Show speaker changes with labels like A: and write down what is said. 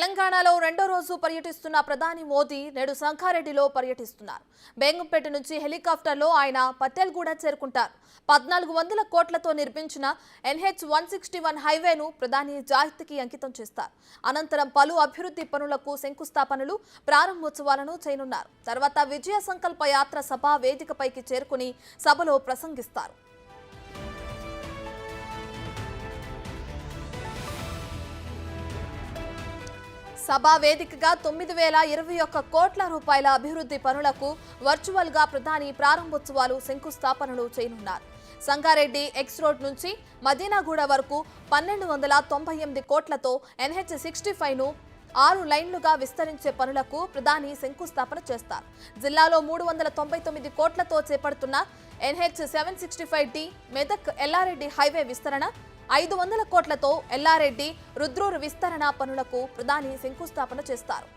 A: తెలంగాణలో రెండో రోజు పర్యటిస్తున్న ప్రధాని మోదీ నేడు సంగారెడ్డిలో పర్యటిస్తున్నారు. బేగంపేట నుంచి హెలికాప్టర్లో ఆయన పటేల్గూడ చేరుకుంటారు. 1400 కోట్లతో నిర్మించిన NH-161 హైవేను ప్రధాని జాతికి అంకితం చేస్తారు. అనంతరం పలు అభివృద్ధి పనులకు శంకుస్థాపనలు, ప్రారంభోత్సవాలను చేయనున్నారు. తర్వాత విజయ సంకల్ప యాత్ర సభ వేదికపైకి చేరుకుని సభలో ప్రసంగిస్తారు. సభా వేదికగా 9,021 కోట్ల రూపాయల అభివృద్ధి పనులకు వర్చువల్ గా ప్రధాని ప్రారంభోత్సవాలు, శంకుస్థాపనలు చేయనున్నారు. సంగారెడ్డి ఎక్స్ రోడ్ నుంచి మదీనాగూడ వరకు 1298 కోట్లతో NH-65ను 6 లైన్లుగా విస్తరించే పనులకు ప్రధాని శంకుస్థాపన చేస్తారు. జిల్లాలో 399 కోట్లతో చేపడుతున్న NH-765D మెదక్ ఎల్లారెడ్డి హైవే విస్తరణ, 500 కోట్లతో ఎల్లారెడ్డి రుద్రూరు విస్తరణ పనులకు ప్రధాని శంకుస్థాపన చేస్తారు.